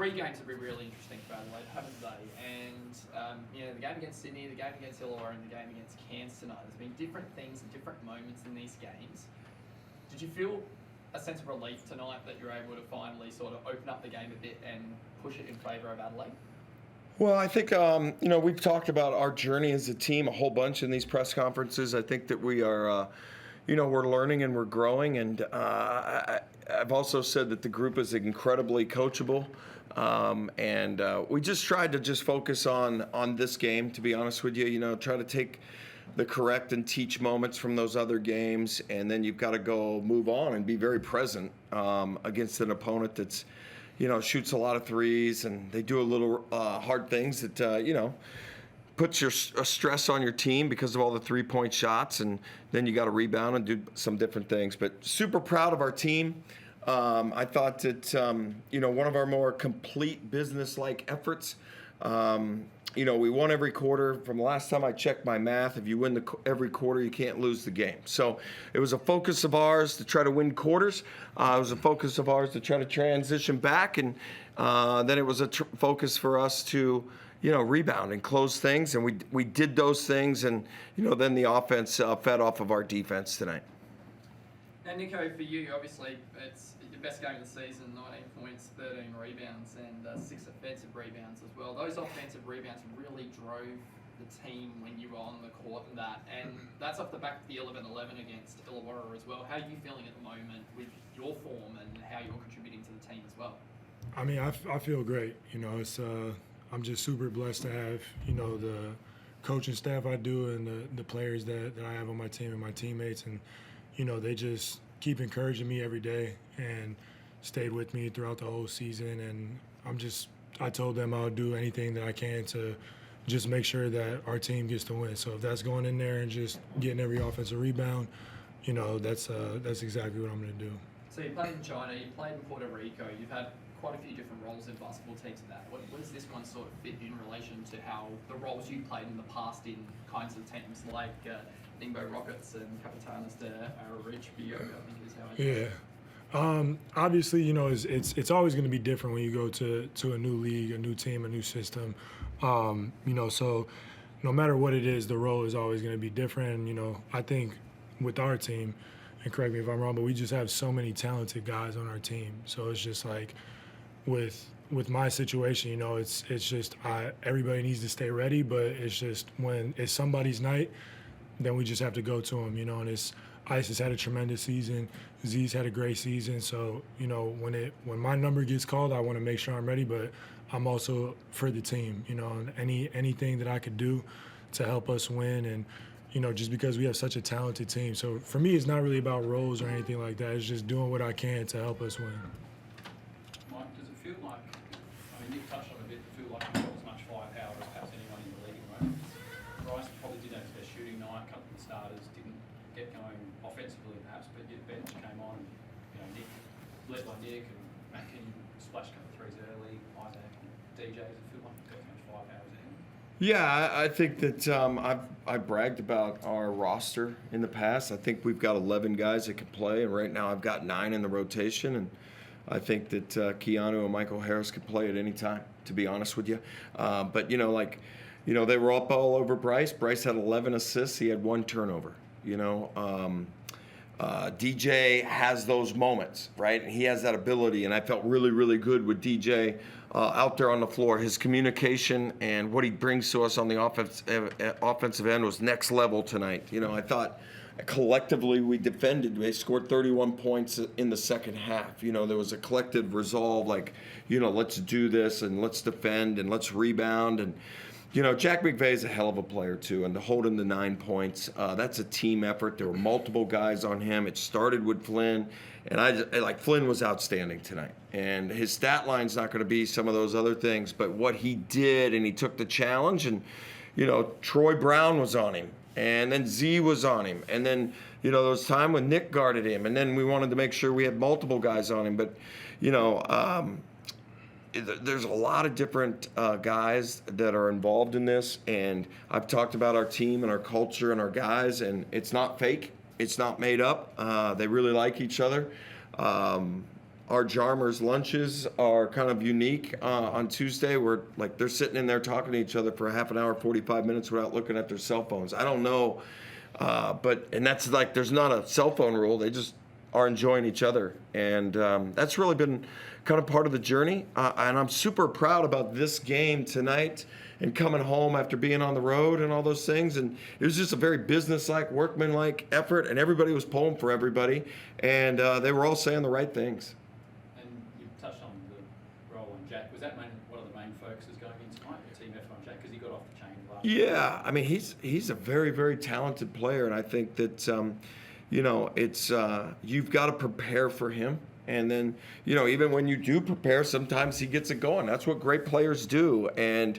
3 games have been really interesting for Adelaide, haven't they? And the game against Sydney, the game against Illawarra, and the game against Cairns tonight. There's been different things and different moments in these games. Did you feel a sense of relief tonight that you're able to finally sort of open up the game a bit and push it in favour of Adelaide? Well, I think, we've talked about our journey as a team a whole bunch in these press conferences. I think that we are, we're learning and we're growing. And I've also said that the group is incredibly coachable. We just tried to just focus on this game, to be honest with you, try to take the correct and teach moments from those other games. And then you've got to go move on and be very present against an opponent that's, shoots a lot of threes, and they do a little hard things that, puts your stress on your team because of all the three-point shots, and then you got to rebound and do some different things. But super proud of our team. I thought that, one of our more complete business-like efforts, we won every quarter. From the last time I checked my math, if you win every quarter, you can't lose the game. So it was a focus of ours to try to win quarters. It was a focus of ours to try to transition back. And then it was a focus for us to, rebound and close things. And we did those things. And, then the offense fed off of our defense tonight. And Nico, for you, obviously, it's your best game of the season, 19 points, 13 rebounds, and 6 offensive rebounds as well. Those offensive rebounds really drove the team when you were on the court and that. And that's off the back of the 11-11 against Illawarra as well. How are you feeling at the moment with your form and how you're contributing to the team as well? I mean, I feel great. I'm just super blessed to have, the coaching staff I do and the players that I have on my team and my teammates. And they just keep encouraging me every day and stayed with me throughout the whole season. And I told them I'll do anything that I can to just make sure that our team gets to win. So if that's going in there and just getting every offensive rebound, that's exactly what I'm going to do. So you played in China, you played in Puerto Rico, you've had quite a few different roles in basketball teams and that. What does this one sort of fit in relation to how the roles you played in the past in kinds of teams like Ningbo Rockets and Capitanes de Arroyo, I think is how I Yeah. Obviously, it's always going to be different when you go to a new league, a new team, a new system. So no matter what it is, the role is always going to be different. I think with our team, and correct me if I'm wrong, but we just have so many talented guys on our team. So it's just like with my situation, it's just everybody needs to stay ready, but it's just when it's somebody's night, then we just have to go to them, and Ice has had a tremendous season. Z's had a great season. So, when my number gets called, I want to make sure I'm ready, but I'm also for the team, and anything that I could do to help us win and, just because we have such a talented team. So for me, it's not really about roles or anything like that. It's just doing what I can to help us win. Mike, does it feel like, Nick touched on it a bit, it feel like you've got as much firepower as perhaps anyone in the league at the moment? Bryce probably did have their shooting night, a couple of the starters didn't get going offensively perhaps, but your bench came on, Nick, led by Nick, and Matt Kenyon splashed a couple of threes early, Isaac and DJ. Does it feel like you've got as much firepower as anyone? Yeah, I think that I've bragged about our roster in the past. I think we've got 11 guys that can play, and right now I've got 9 in the rotation, and I think that Keanu and Michael Harris could play at any time, to be honest with you. But, they were up all over Bryce. Bryce had 11 assists. He had 1 turnover, DJ has those moments, right? And he has that ability, and I felt really, really good with DJ out there on the floor. His communication and what he brings to us on the offensive end was next level tonight. I thought collectively we defended. They scored 31 points in the second half. There was a collective resolve, like, let's do this and let's defend and let's rebound. And, Jack McVay is a hell of a player, too, and to hold him to 9 points, that's a team effort. There were multiple guys on him. It started with Flynn, and Flynn was outstanding tonight. And his stat line's not going to be some of those other things, but what he did, and he took the challenge, and, Troy Brown was on him, and then Z was on him, and then, there was time when Nick guarded him, and then we wanted to make sure we had multiple guys on him, but, there's a lot of different guys that are involved in this, and I've talked about our team and our culture and our guys, and it's not fake. It's not made up. They really like each other. our Jarmers lunches are kind of unique on Tuesday, where like they're sitting in there talking to each other for a half an hour, 45 minutes without looking at their cell phones. I don't know, and that's like there's not a cell phone rule. They just are enjoying each other, and that's really been kind of part of the journey. And I'm super proud about this game tonight and coming home after being on the road and all those things. And it was just a very business-like, workman-like effort, and everybody was pulling for everybody, and they were all saying the right things. And you touched on the role on Jack. Was that one of the main focuses going in tonight, the team effort on Jack, because he got off the chain last week? Yeah, I mean, he's a very, very talented player, and I think that, it's you've got to prepare for him. And then, even when you do prepare, sometimes he gets it going. That's what great players do. And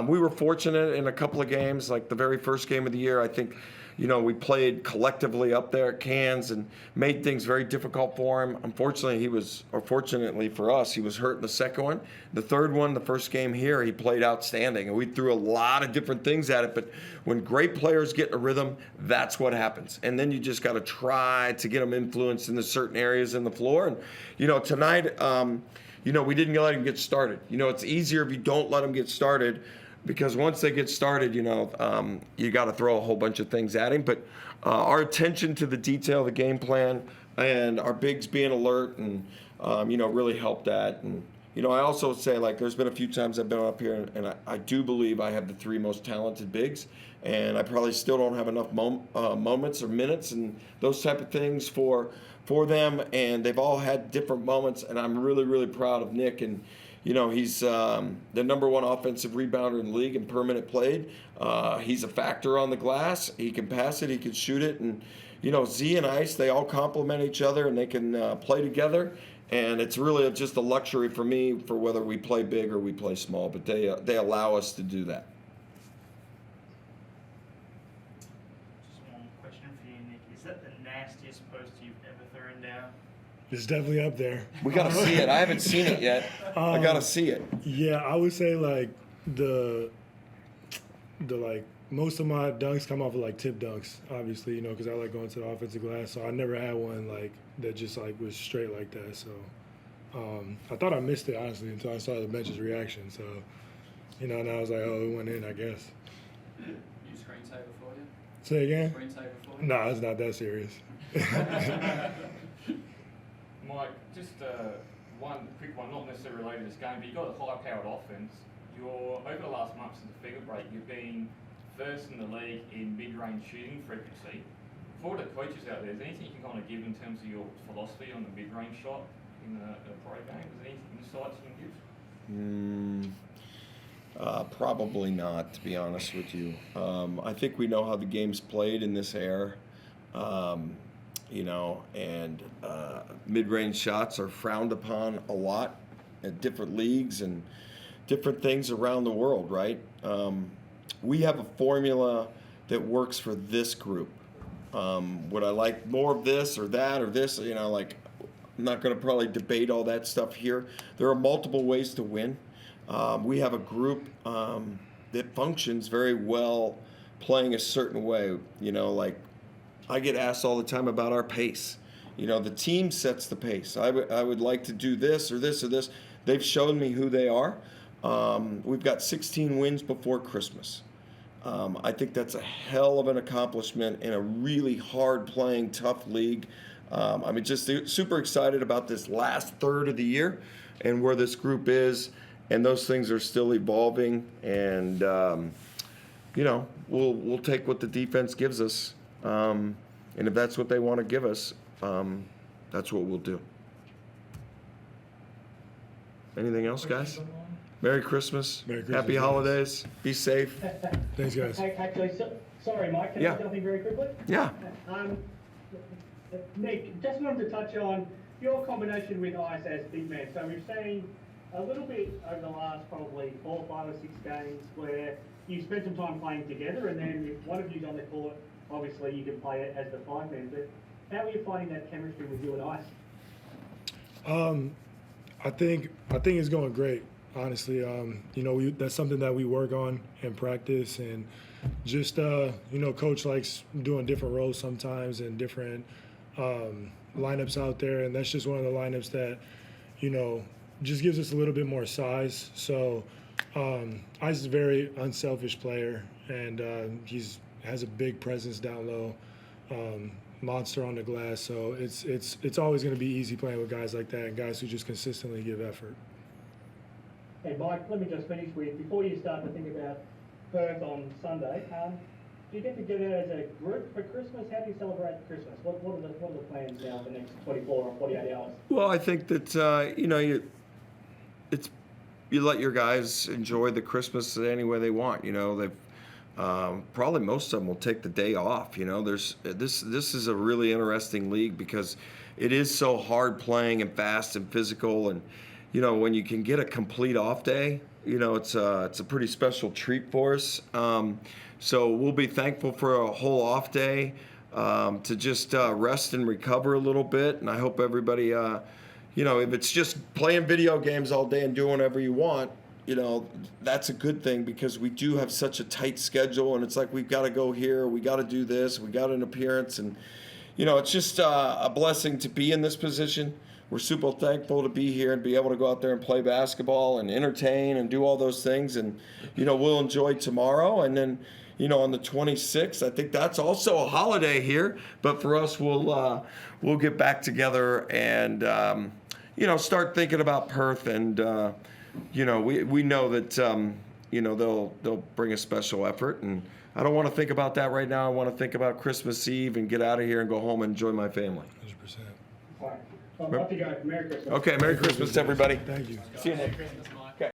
we were fortunate in a couple of games, like the very first game of the year. I think, we played collectively up there at Cairns and made things very difficult for him. Unfortunately, fortunately for us, he was hurt in the second one. The third one, the first game here, he played outstanding. And we threw a lot of different things at it. But when great players get in a rhythm, that's what happens. And then you just got to try to get them influenced in the certain areas in the floor. And, tonight, we didn't let him get started. It's easier if you don't let him get started, because once they get started, you got to throw a whole bunch of things at him. But our attention to the detail, the game plan, and our bigs being alert and, really helped that. And, I also say, like, there's been a few times I've been up here, and I do believe I have the three most talented bigs, and I probably still don't have enough moments or minutes and those type of things for them, and they've all had different moments, and I'm really, really proud of Nick. And, he's the number one offensive rebounder in the league in per minute played. He's a factor on the glass. He can pass it. He can shoot it. And, Z and Ice, they all complement each other, and they can play together. And it's really just a luxury for me for whether we play big or we play small. But they allow us to do that. Just one question for you, Nick. Is that the nastiest post you've ever thrown down? It's definitely up there. We got to see it. I haven't seen it yet. I got to see it. Yeah, I would say like the most of my dunks come off of like tip dunks, obviously, because I like going to the offensive glass. So I never had one like that just like was straight like that. So I thought I missed it honestly until I saw the bench's reaction. So and I was like, oh, it went in, I guess. You screensaver for you? Say again? Screensaver for you? Nah, it's not that serious. Mike, just one quick one, not necessarily related to this game, but you've got a high-powered offense. Over the last month since the figure break, you've been first in the league in mid-range shooting frequency. For the coaches out there, is there anything you can kind of give in terms of your philosophy on the mid-range shot in a pro game? Is there any insights you can give? Probably not, to be honest with you. I think we know how the game's played in this era. And mid-range shots are frowned upon a lot at different leagues and different things around the world, right? We have a formula that works for this group. Would I like more of this or that or this? I'm not going to probably debate all that stuff here. There are multiple ways to win. We have a group that functions very well playing a certain way, I get asked all the time about our pace. The team sets the pace. I would like to do this or this or this. They've shown me who they are. We've got 16 wins before Christmas. I think that's a hell of an accomplishment in a really hard-playing, tough league. I'm just super excited about this last third of the year and where this group is, and those things are still evolving. And we'll take what the defense gives us. And if that's what they want to give us, that's what we'll do. Anything else, guys? Merry Christmas. Merry Christmas, Happy guys. holidays. Be safe. Thanks, guys. Actually, sorry, Mike, can I jump in very quickly? Yeah. Nick, just wanted to touch on your combination with Ice as big man. So we've seen a little bit over the last probably 4, 5 or 6 games where you spent some time playing together, and then if one of you's on the court, obviously you can play it as the 5 man. But how are you finding that chemistry with you and Ice? I think it's going great. Honestly, that's something that we work on in practice, and just Coach likes doing different roles sometimes and different lineups out there, and that's just one of the lineups that, you know, just gives us a little bit more size. So Ice is a very unselfish player, and he's has a big presence down low, monster on the glass. So it's always going to be easy playing with guys like that and guys who just consistently give effort. Hey Mike, let me just finish with, before you start to think about Perth on Sunday, do you get together as a group for Christmas? How do you celebrate Christmas? What are the plans now for the next 24 or 48 hours? Well, I think that you know, you let your guys enjoy the Christmas any way they want. You know, they've probably most of them will take the day off. You know, this is a really interesting league because it is so hard playing and fast and physical, and you know, when you can get a complete off day, you know, it's a pretty special treat for us. So we'll be thankful for a whole off day to just rest and recover a little bit. And I hope everybody, you know, if it's just playing video games all day and doing whatever you want, you know, that's a good thing because we do have such a tight schedule. And it's like we've got to go here, we got to do this, we got an appearance. And, you know, it's just a blessing to be in this position. We're super thankful to be here and be able to go out there and play basketball and entertain and do all those things. And, you know, we'll enjoy tomorrow. And then, you know, on the 26th, I think that's also a holiday here. But for us, we'll get back together and, you know, start thinking about Perth. And, you know, we know that, you know, they'll bring a special effort. And I don't want to think about that right now. I want to think about Christmas Eve and get out of here and go home and enjoy my family. 100%. All right. Well, off you go. Merry Christmas. Okay, Merry Christmas, everybody. Thank you. See you next. Christmas, Mike.